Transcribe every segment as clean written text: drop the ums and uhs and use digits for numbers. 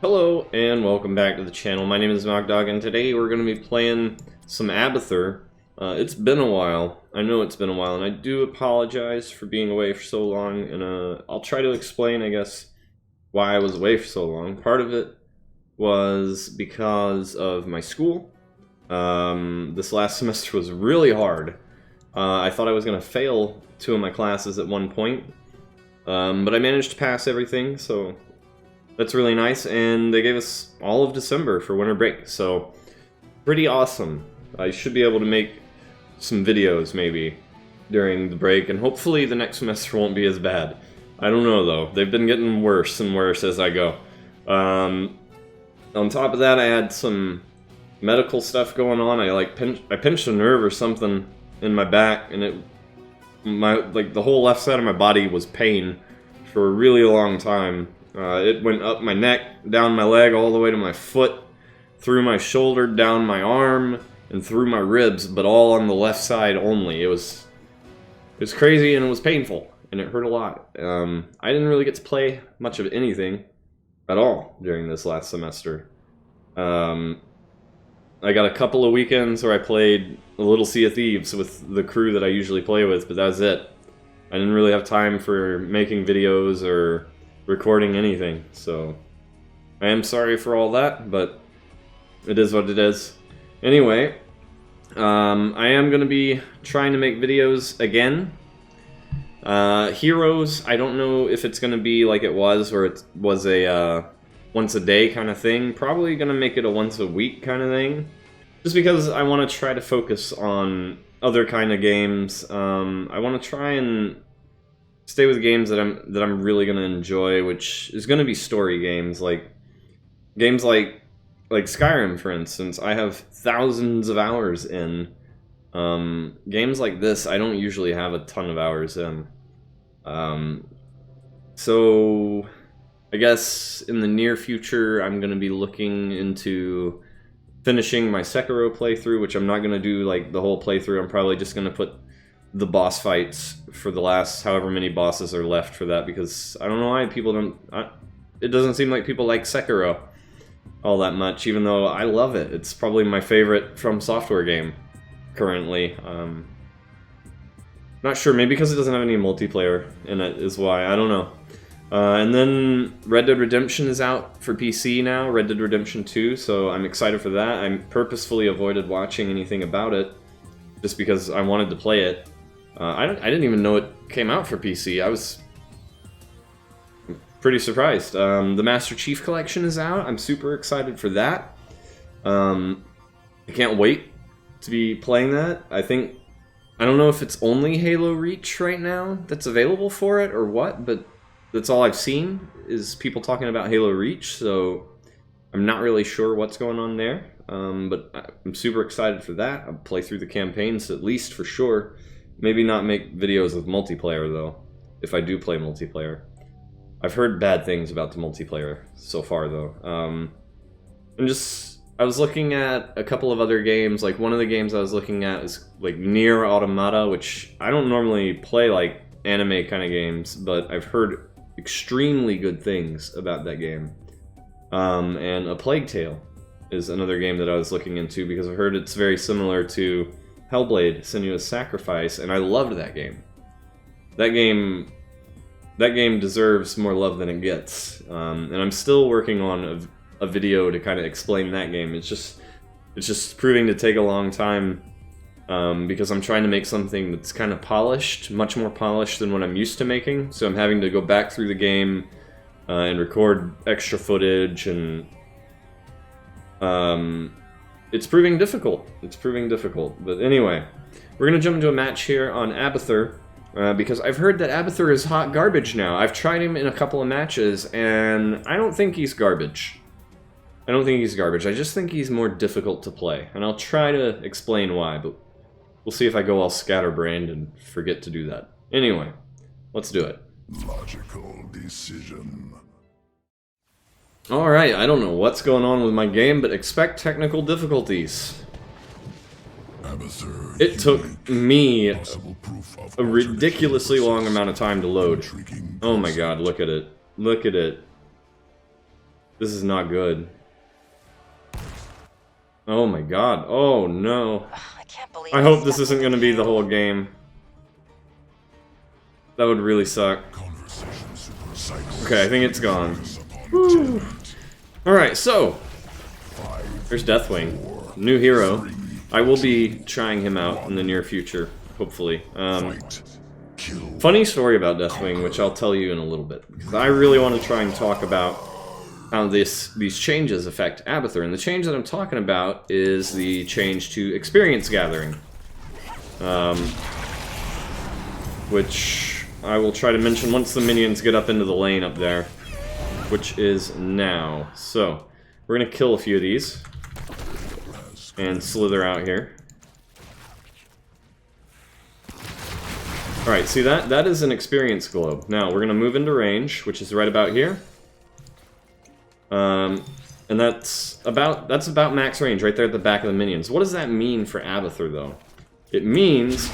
Hello and welcome back to the channel. My name is Dog, and today we're going to be playing some Abathur. It's been a while. I know it's been a while, and I do apologize for being away for so long, and I'll try to explain, I guess, why I was away for so long. Part of it was because of my school. This last semester was really hard. I thought I was going to fail 2 of my classes at one point, but I managed to pass everything, so that's really nice, and they gave us all of December for winter break, so pretty awesome. I should be able to make some videos, maybe, during the break, and hopefully the next semester won't be as bad. I don't know, though. They've been getting worse and worse as I go. On top of that, I had some medical stuff going on. I pinched a nerve or something in my back, and the whole left side of my body was pain for a really long time. It went up my neck, down my leg, all the way to my foot, through my shoulder, down my arm, and through my ribs, but all on the left side only. It was crazy, and it was painful, and it hurt a lot. I didn't really get to play much of anything at all during this last semester. I got a couple of weekends where I played a little Sea of Thieves with the crew that I usually play with, but that was it. I didn't really have time for making videos or recording anything, so I am sorry for all that, but it is what it is. Anyway, I am going to be trying to make videos again. Heroes, I don't know if it's going to be like it was, where it was a once a day kind of thing. Probably going to make it a once a week kind of thing, just because I want to try to focus on other kind of games. I want to try and stay with games that I'm really gonna enjoy, which is gonna be story games, like Skyrim, for instance. I have thousands of hours in. Games like this, I don't usually have a ton of hours in. So I guess in the near future, I'm gonna be looking into finishing my Sekiro playthrough, which I'm not gonna do like the whole playthrough. I'm probably just gonna put the boss fights for the last however many bosses are left for that, because I don't know why people don't... it doesn't seem like people like Sekiro all that much, even though I love it. It's probably my favorite From Software game currently. Not sure, maybe because it doesn't have any multiplayer in it is why, I don't know. And then Red Dead Redemption is out for PC now, Red Dead Redemption 2, so I'm excited for that. I purposefully avoided watching anything about it, just because I wanted to play it. I didn't even know it came out for PC. I was pretty surprised. The Master Chief Collection is out. I'm super excited for that. I can't wait to be playing that. I don't know if it's only Halo Reach right now that's available for it or what, but that's all I've seen is people talking about Halo Reach, so I'm not really sure what's going on there. But I'm super excited for that. I'll play through the campaigns at least for sure. Maybe not make videos with multiplayer though, if I do play multiplayer. I've heard bad things about the multiplayer so far though. I was looking at a couple of other games. Like one of the games I was looking at is like Nier Automata, which I don't normally play like anime kind of games, but I've heard extremely good things about that game. And A Plague Tale is another game that I was looking into, because I've heard it's very similar to Hellblade: Senua's Sacrifice, and I loved that game. That game deserves more love than it gets. And I'm still working on a video to kind of explain that game. It's just proving to take a long time, because I'm trying to make something that's kind of polished, much more polished than what I'm used to making. So I'm having to go back through the game and record extra footage, and it's proving difficult. But anyway, we're going to jump into a match here on Abathur, because I've heard that Abathur is hot garbage now. I've tried him in a couple of matches, and I don't think he's garbage. I just think he's more difficult to play, and I'll try to explain why, but we'll see if I go all scatterbrained and forget to do that. Anyway, let's do it. Logical decision. Alright, I don't know what's going on with my game, but expect technical difficulties. Abathur, It took me a ridiculously long amount of time to load. Oh my god, look at it. Look at it. This is not good. Oh my god. Oh no. I can't believe I hope this isn't going to be the whole game. That would really suck. Okay, I think it's gone. Alright, so there's Deathwing. New hero. I will be trying him out in the near future, hopefully. Funny story about Deathwing, which I'll tell you in a little bit. I really want to try and talk about how these changes affect Abathur. And the change that I'm talking about is the change to experience gathering. Which I will try to mention once the minions get up into the lane up there. Which is now. So, we're going to kill a few of these. And slither out here. Alright, see that is an experience globe. Now, we're going to move into range, which is right about here. And that's about max range, right there at the back of the minions. What does that mean for Abathur, though? It means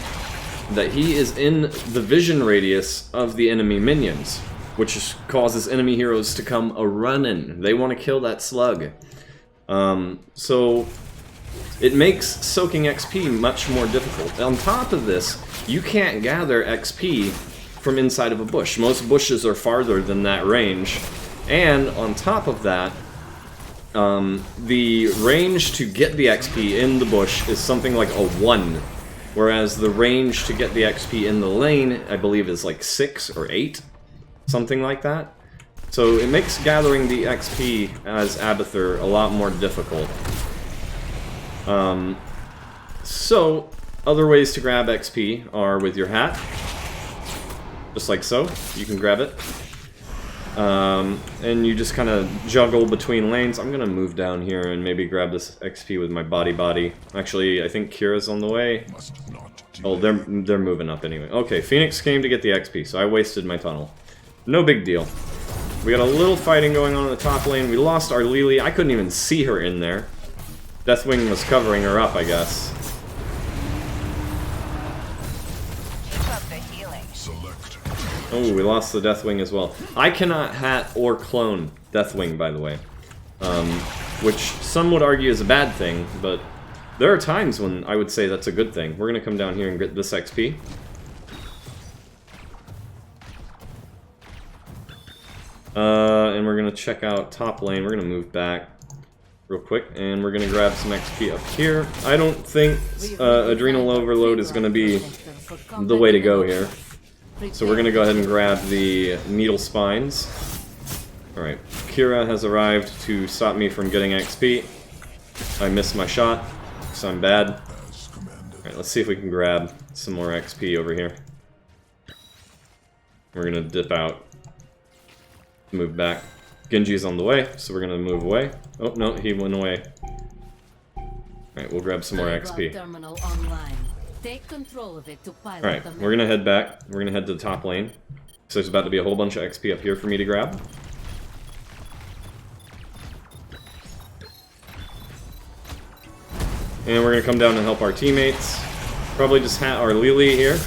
that he is in the vision radius of the enemy minions, which causes enemy heroes to come a-running. They want to kill that slug. So it makes soaking XP much more difficult. On top of this, you can't gather XP from inside of a bush. Most bushes are farther than that range. And on top of that, the range to get the XP in the bush is something like a 1. Whereas the range to get the XP in the lane, I believe, is like 6 or 8. Something like that. So it makes gathering the XP as Abathur a lot more difficult. So, other ways to grab XP are with your hat. Just like so. You can grab it. And you just kind of juggle between lanes. I'm gonna move down here and maybe grab this XP with my body. Actually, I think Kira's on the way. Oh, they're moving up anyway. Okay, Phoenix came to get the XP, so I wasted my tunnel. No big deal. We got a little fighting going on in the top lane. We lost our Lily. I couldn't even see her in there. Deathwing was covering her up, I guess. Oh, we lost the Deathwing as well. I cannot hat or clone Deathwing, by the way. Which some would argue is a bad thing, but there are times when I would say that's a good thing. We're going to come down here and get this XP. And we're going to check out top lane. We're going to move back real quick, and we're going to grab some XP up here. I don't think Adrenal Overload is going to be the way to go here. So we're going to go ahead and grab the Needle Spines. Alright, Kira has arrived to stop me from getting XP. I missed my shot, so I'm bad. Alright, let's see if we can grab some more XP over here. We're going to dip out. Move back. Genji's on the way, so we're going to move away. Oh, no, he went away. Alright, we'll grab some more XP. Alright, we're going to head back. We're going to head to the top lane. So there's about to be a whole bunch of XP up here for me to grab. And we're going to come down and help our teammates. Probably just hat our Lily here.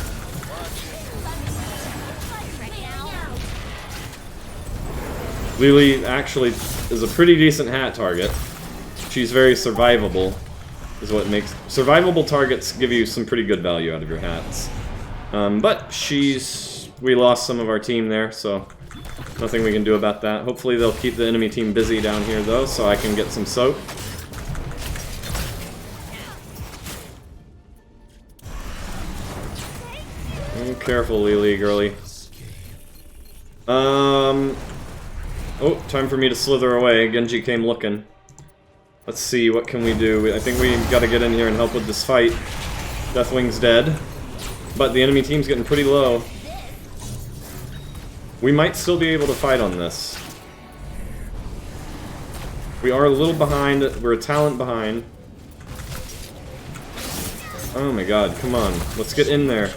Lily actually is a pretty decent hat target. She's very survivable, is what makes... Survivable targets give you some pretty good value out of your hats. But we lost some of our team there, so nothing we can do about that. Hopefully they'll keep the enemy team busy down here, though, so I can get some soak. Oh, careful, Lily, girly. Oh, time for me to slither away. Genji came looking. Let's see, what can we do? I think we gotta get in here and help with this fight. Deathwing's dead. But the enemy team's getting pretty low. We might still be able to fight on this. We are a little behind. We're a talent behind. Oh my god, come on. Let's get in there.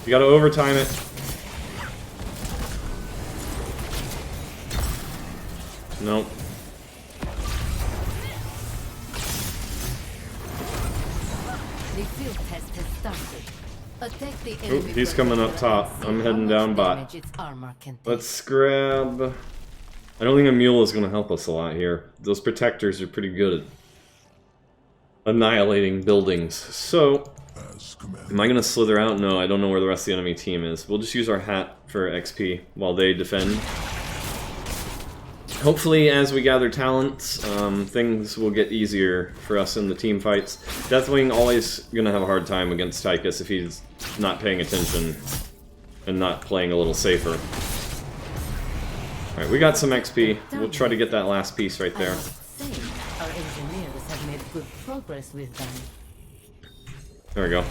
You gotta overtime it. Nope. The field test has started. Oh, he's coming up top. I'm heading down bot. Let's grab... I don't think a mule is going to help us a lot here. Those protectors are pretty good at annihilating buildings. So, am I going to slither out? No, I don't know where the rest of the enemy team is. We'll just use our hat for XP while they defend. Hopefully, as we gather talents, things will get easier for us in the team fights. Deathwing always going to have a hard time against Tychus if he's not paying attention and not playing a little safer. Alright, we got some XP. We'll try to get that last piece right there. Our engineers have made good progress with them. There we go.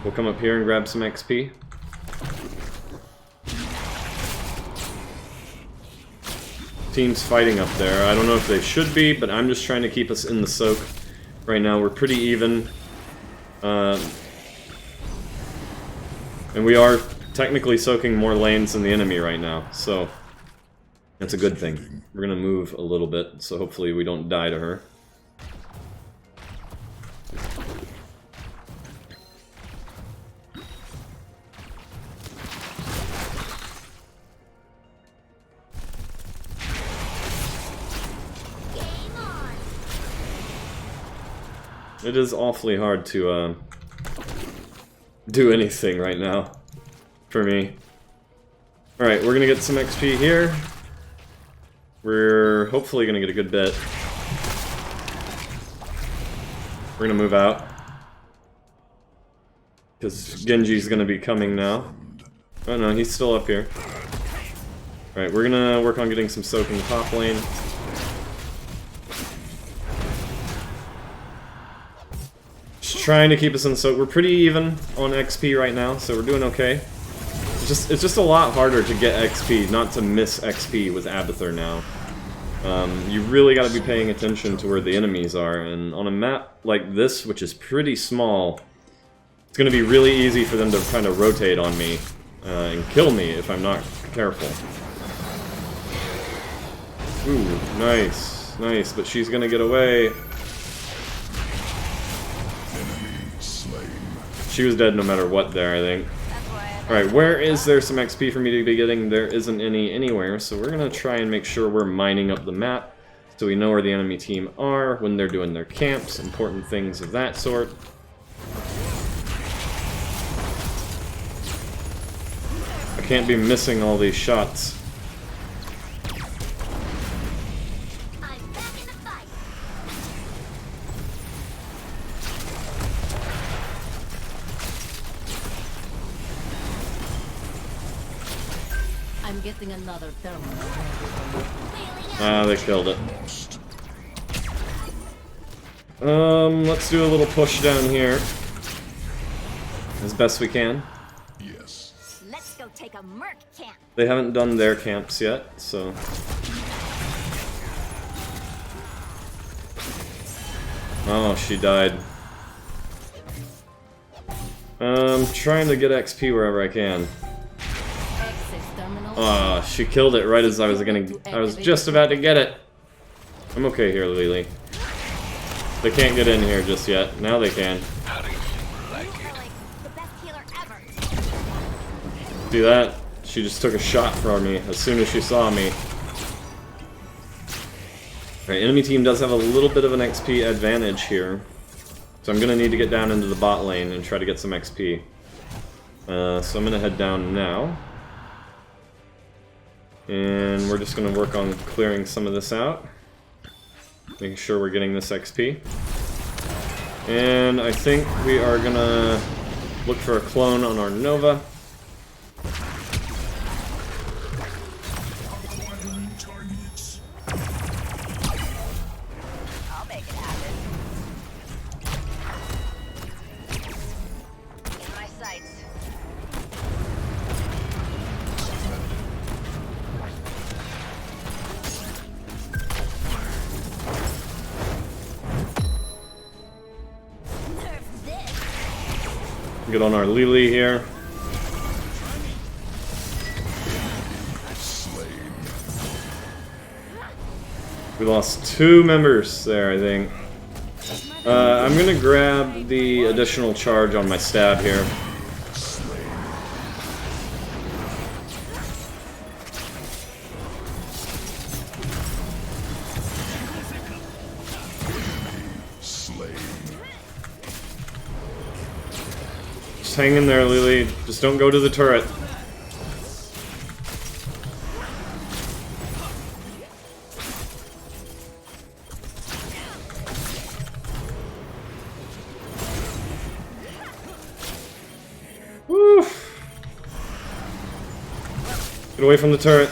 We'll come up here and grab some XP. Team's fighting up there. I don't know if they should be, but I'm just trying to keep us in the soak. Right now we're pretty even. And we are technically soaking more lanes than the enemy right now, so that's a good thing. We're gonna move a little bit, so hopefully we don't die to her. It is awfully hard to do anything right now for me. Alright, we're gonna get some XP here. We're hopefully gonna get a good bit. We're gonna move out. Because Genji's gonna be coming now. Oh no, he's still up here. Alright, we're gonna work on getting some soak in the top lane. Just trying to keep us in the soak. We're pretty even on XP right now, so we're doing okay. It's just a lot harder to get XP, not to miss XP with Abathur now. You really gotta be paying attention to where the enemies are, and on a map like this, which is pretty small, it's gonna be really easy for them to kind of rotate on me and kill me if I'm not careful. Ooh, nice, nice, but she's gonna get away. She was dead no matter what there, I think. Alright, where is there some XP for me to be getting? There isn't any anywhere, so we're gonna try and make sure we're mining up the map so we know where the enemy team are, when they're doing their camps, important things of that sort. I can't be missing all these shots. I'm getting another thermal. Ah, they killed it. Let's do a little push down here. As best we can. Yes. Let's go take a merc camp. They haven't done their camps yet, so... Oh, she died. Trying to get XP wherever I can. Ah, she killed it right as I was just about to get it. I'm okay here, Lily. They can't get in here just yet. Now they can. See that? She just took a shot from me as soon as she saw me. Alright, enemy team does have a little bit of an XP advantage here. So I'm gonna need to get down into the bot lane and try to get some XP. So I'm gonna head down now. And we're just going to work on clearing some of this out. Making sure we're getting this XP. And I think we are going to look for a clone on our Nova. I'll make it happen. In my sights. Get on our Lily here. We lost 2 members there, I think. I'm gonna grab the additional charge on my stab here. hang in there, Lily. Just don't go to the turret. Woo! Get away from the turret.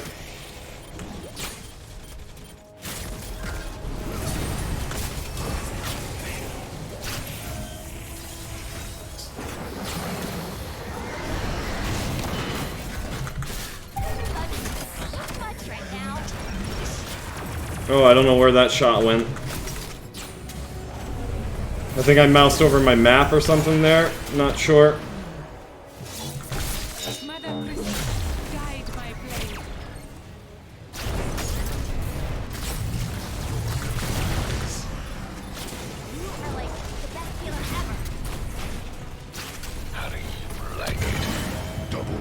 Oh, I don't know where that shot went. I think I moused over my map or something there. Not sure.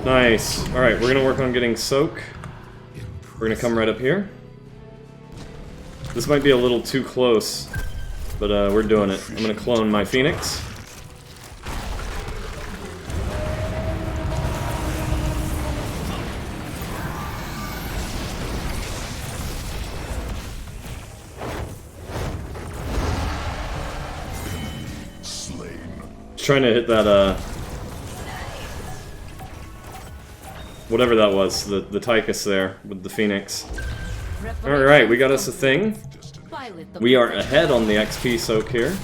Nice. Alright, we're gonna work on getting soak. We're gonna come right up here. This might be a little too close, but we're doing it. I'm gonna clone my Phoenix. Trying to hit that, whatever that was, the Tychus there, with the Phoenix. Alright, we got us a thing. We are ahead on the XP soak here.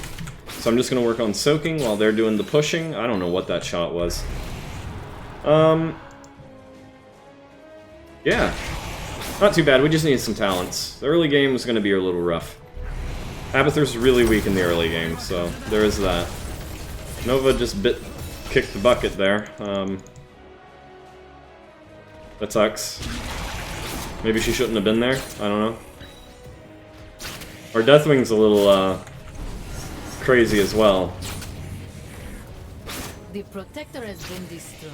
So I'm just gonna work on soaking while they're doing the pushing. I don't know what that shot was. Yeah. Not too bad, we just need some talents. The early game was gonna be a little rough. Abathur's really weak in the early game, so there is that. Nova just kicked the bucket there. That sucks. Maybe she shouldn't have been there? I don't know. Our Deathwing's a little, crazy as well. The protector has been destroyed.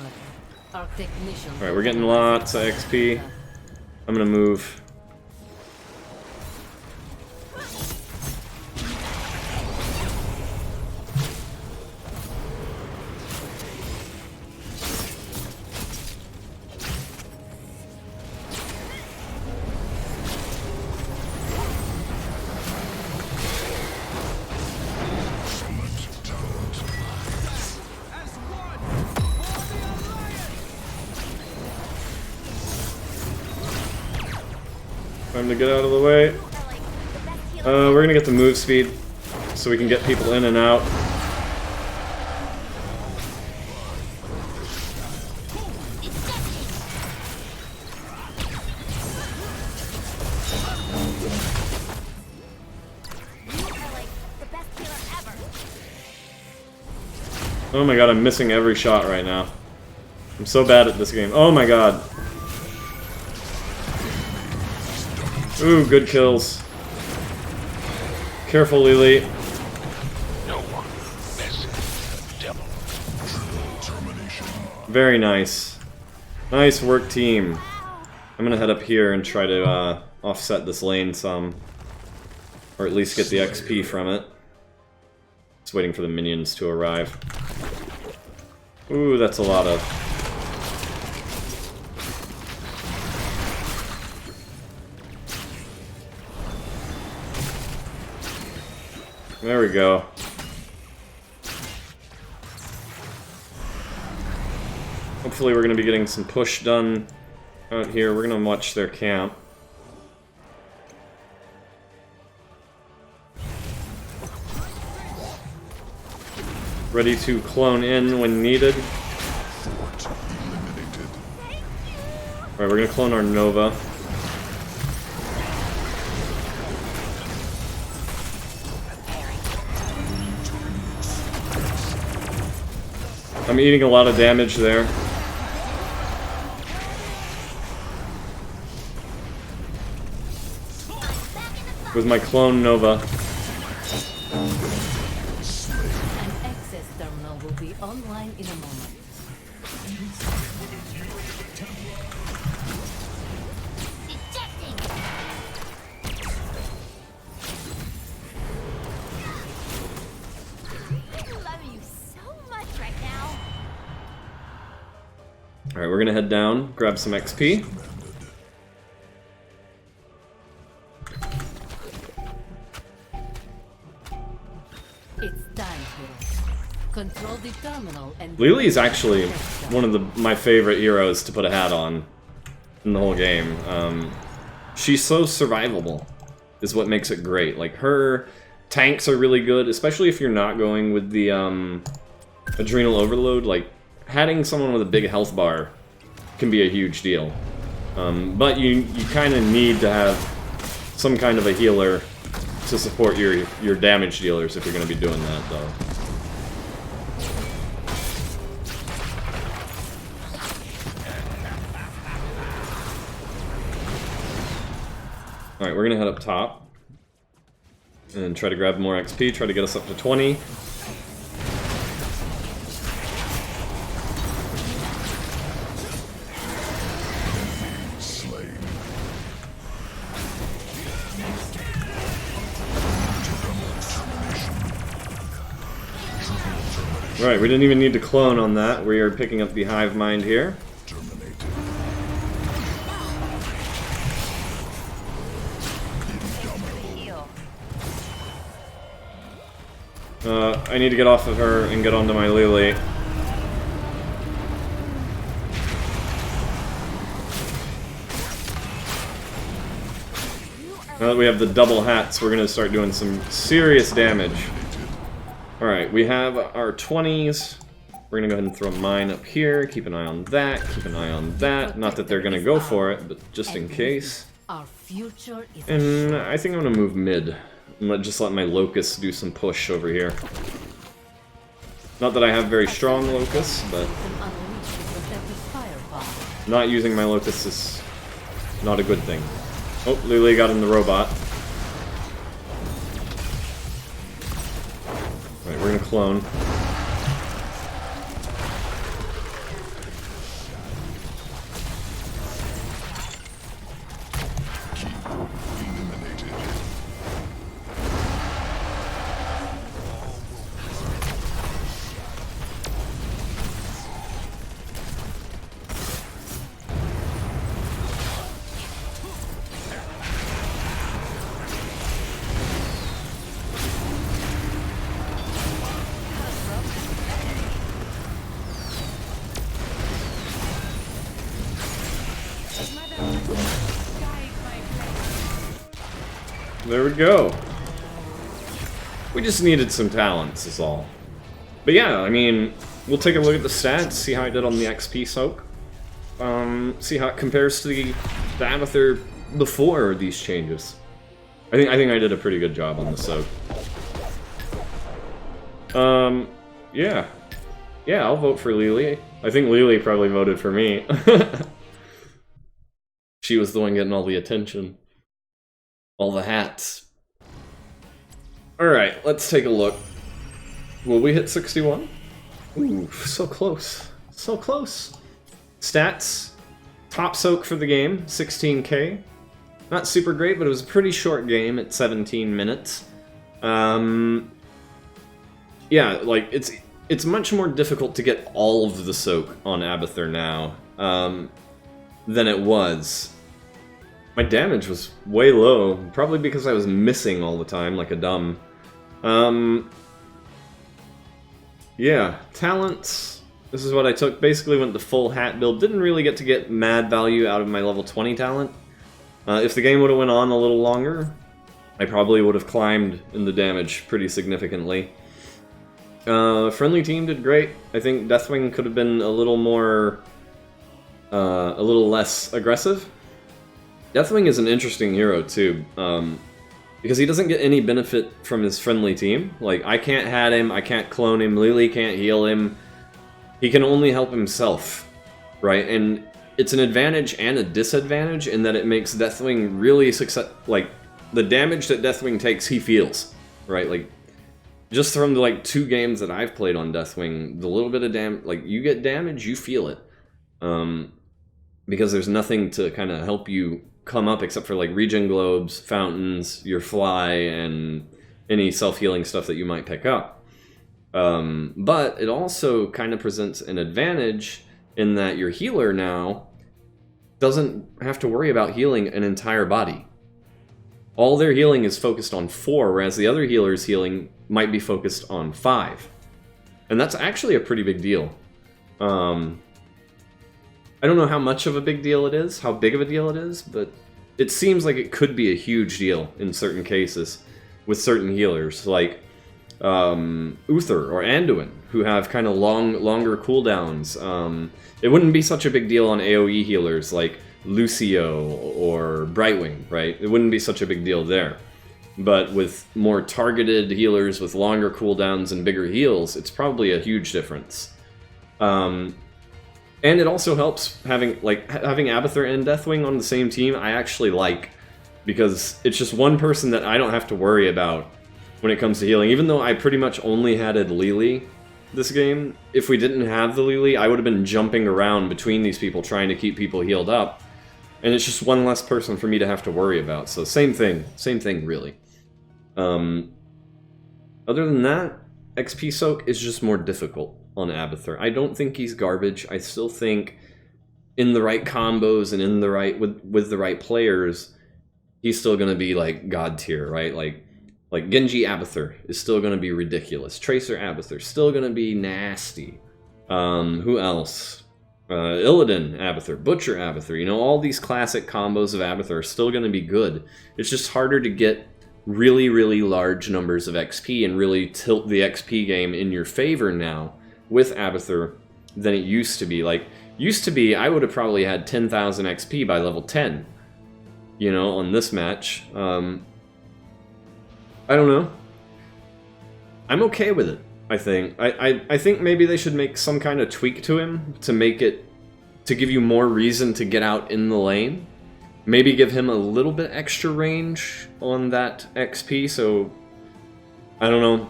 Our technician. Alright, we're getting lots of XP. I'm gonna move. Time to get out of the way. We're gonna get the move speed so we can get people in and out. Oh my god, I'm missing every shot right now. I'm so bad at this game. Oh my god. Ooh, good kills. Careful, Lily. No one messes with the devil. Very nice. Nice work, team. I'm gonna head up here and try to offset this lane some. Or at least get the XP from it. Just waiting for the minions to arrive. Ooh, that's a lot of... There we go. Hopefully we're going to be getting some push done out here. We're going to watch their camp. Ready to clone in when needed. Alright, we're going to clone our Nova. I'm eating a lot of damage there. With my clone Nova. An access terminal will be online in a moment. I love you so much right now. Alright, we're gonna head down, grab some XP. It's time, hero. Control the terminal and... Lily is actually one of my favorite heroes to put a hat on in the whole game. She's so survivable, is what makes it great. Like, her tanks are really good, especially if you're not going with the adrenal overload. Like, having someone with a big health bar can be a huge deal. But you kind of need to have some kind of a healer to support your damage dealers if you're going to be doing that, though. Alright, we're gonna head up top and try to grab more XP, try to get us up to 20. Right, we didn't even need to clone on that. We are picking up the hive mind here. I need to get off of her and get onto my Lily. Now that we have the double hats, we're going to start doing some serious damage. Alright, we have our 20s. We're going to go ahead and throw mine up here. Keep an eye on that. Keep an eye on that. Not that they're going to go for it, but just in case. Our future is And I think I'm going to move mid. And just let my locusts do some push over here. Not that I have very strong locusts, but not using my locusts is not a good thing. Oh, Lily got in the robot. Alright, we're gonna clone. There we go. We just needed some talents, is all. But yeah, I mean, we'll take a look at the stats, see how I did on the XP soak. See how it compares to the Abathur before these changes. I think I did a pretty good job on the soak. Yeah. Yeah, I'll vote for Lily. I think Lily probably voted for me. She was the one getting all the attention. All the hats. Alright, let's take a look. Will we hit 61? Ooh, so close. So close. Stats. Top soak for the game, 16k. Not super great, but it was a pretty short game at 17 minutes. Yeah, like, it's much more difficult to get all of the soak on Abathur now than it was. My damage was way low, probably because I was missing all the time like a dumb. Yeah, talents. This is what I took. Basically went the full hat build. Didn't really get to get mad value out of my level 20 talent. If the game would have went on a little longer, I probably would have climbed in the damage pretty significantly. Friendly team did great. I think Deathwing could have been a little more, a little less aggressive. Deathwing is an interesting hero, too, because he doesn't get any benefit from his friendly team. Like, I can't hat him, I can't clone him, Lily can't heal him. He can only help himself, right? And it's an advantage and a disadvantage in that it makes Deathwing really like, the damage that Deathwing takes, he feels, right? Like, just from the, like, 2 games that I've played on Deathwing, the little bit of like, you get damage, you feel it. Because there's nothing to kind of help you come up except for like regen globes, fountains, your fly, and any self-healing stuff that you might pick up. But it also kind of presents an advantage in that your healer now doesn't have to worry about healing an entire body. All their healing is focused on 4, whereas the other healer's healing might be focused on 5. And that's actually a pretty big deal. I don't know how much of a big deal it is, how big of a deal it is, but it seems like it could be a huge deal in certain cases with certain healers, like Abathur or Anduin, who have kind of longer cooldowns. It wouldn't be such a big deal on AoE healers like Lucio or Brightwing, right? It wouldn't be such a big deal there. But with more targeted healers with longer cooldowns and bigger heals, it's probably a huge difference. And it also helps having Abathur and Deathwing on the same team. I actually like, because it's just one person that I don't have to worry about when it comes to healing. Even though I pretty much only had Lili this game, if we didn't have the Lili, I would have been jumping around between these people trying to keep people healed up. And it's just one less person for me to have to worry about. So same thing really. Other than that, XP Soak is just more difficult on Abathur. I don't think he's garbage. I still think in the right combos and in the right with the right players, he's still gonna be like god tier, right? Like Genji Abathur is still gonna be ridiculous. Tracer Abathur still gonna be nasty. Who else? Illidan Abathur, Butcher Abathur. You know, all these classic combos of Abathur are still gonna be good. It's just harder to get really large numbers of XP and really tilt the XP game in your favor now with Abathur than it used to be. Like, used to be, I would have probably had 10,000 XP by level 10, you know, on this match. I don't know. I'm okay with it, I think. I think maybe they should make some kind of tweak to him to make it, to give you more reason to get out in the lane. Maybe give him a little bit extra range on that XP, so I don't know.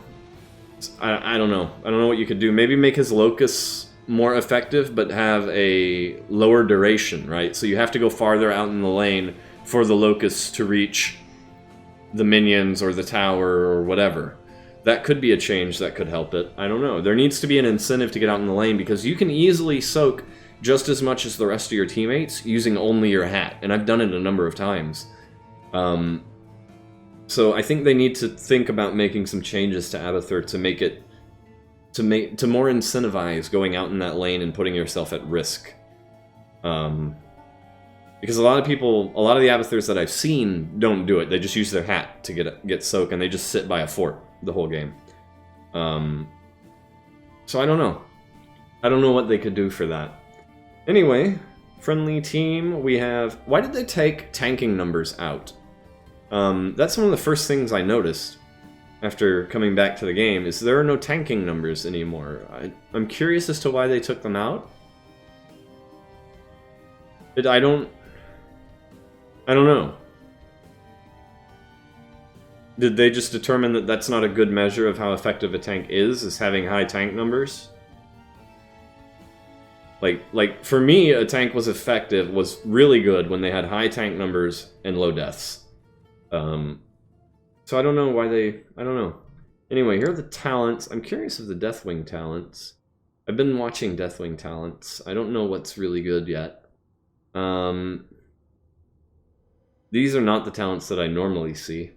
I don't know. I don't know what you could do. Maybe make his Locus more effective, but have a lower duration, right? So you have to go farther out in the lane for the Locus to reach the minions or the tower or whatever. That could be a change that could help it. I don't know. There needs to be an incentive to get out in the lane, because you can easily soak just as much as the rest of your teammates using only your hat, and I've done it a number of times. So I think they need to think about making some changes to Abathur to make it to more incentivize going out in that lane and putting yourself at risk. Because a lot of the Abathurs that I've seen don't do it. They just use their hat to get soak, and they just sit by a fort the whole game. So I don't know. I don't know what they could do for that. Anyway, friendly team, we have... Why did they take tanking numbers out? That's one of the first things I noticed after coming back to the game, is there are no tanking numbers anymore. I'm curious as to why they took them out. I don't know. Did they just determine that that's not a good measure of how effective a tank is having high tank numbers? Like for me, a tank was really good when they had high tank numbers and low deaths. So I don't know why I don't know. Anyway, here are the talents. I'm curious of the Deathwing talents. I've been watching Deathwing talents. I don't know what's really good yet. These are not the talents that I normally see.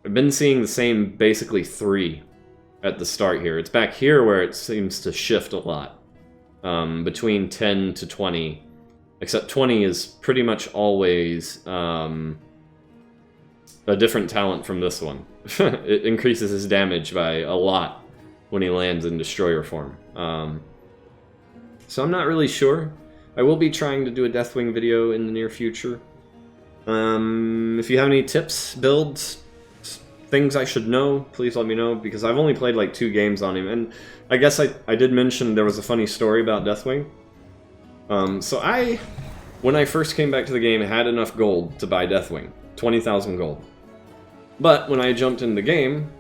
I've been seeing the same, basically 3 at the start here. It's back here where it seems to shift a lot. Between 10 to 20. Except 20 is pretty much always a different talent from this one. It increases his damage by a lot when he lands in Destroyer form. So I'm not really sure. I will be trying to do a Deathwing video in the near future. If you have any tips, builds, things I should know, please let me know, because I've only played like 2 games on him, and I guess I did mention there was a funny story about Deathwing. So when I first came back to the game, had enough gold to buy Deathwing. 20,000 gold. But when I jumped in the game,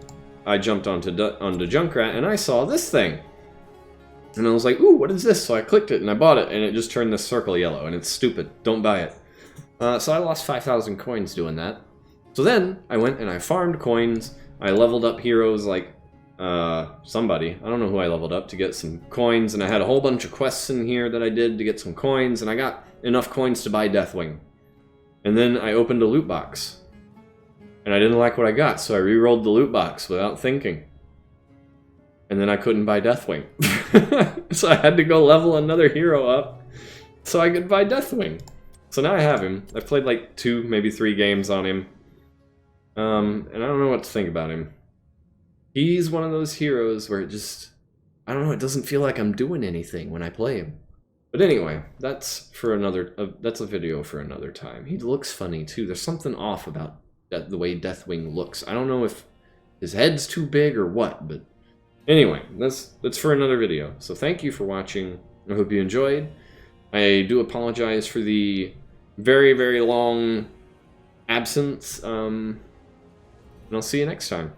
I jumped onto Junkrat, and I saw this thing. And I was like, ooh, what is this? So I clicked it, and I bought it, and it just turned this circle yellow, and it's stupid. Don't buy it. So I lost 5,000 coins doing that. So then, I went and I farmed coins, I leveled up heroes like somebody. I don't know who I leveled up to get some coins, and I had a whole bunch of quests in here that I did to get some coins, and I got enough coins to buy Deathwing. And then I opened a loot box, and I didn't like what I got, so I re-rolled the loot box without thinking. And then I couldn't buy Deathwing. So I had to go level another hero up so I could buy Deathwing. So now I have him. I've played like 2, maybe 3 games on him. And I don't know what to think about him. He's one of those heroes where it just, I don't know, it doesn't feel like I'm doing anything when I play him. But anyway, that's for another, that's a video for another time. He looks funny too. There's something off about the way Deathwing looks. I don't know if his head's too big or what, but anyway, that's for another video. So thank you for watching. I hope you enjoyed. I do apologize for the very, very long absence. And I'll see you next time.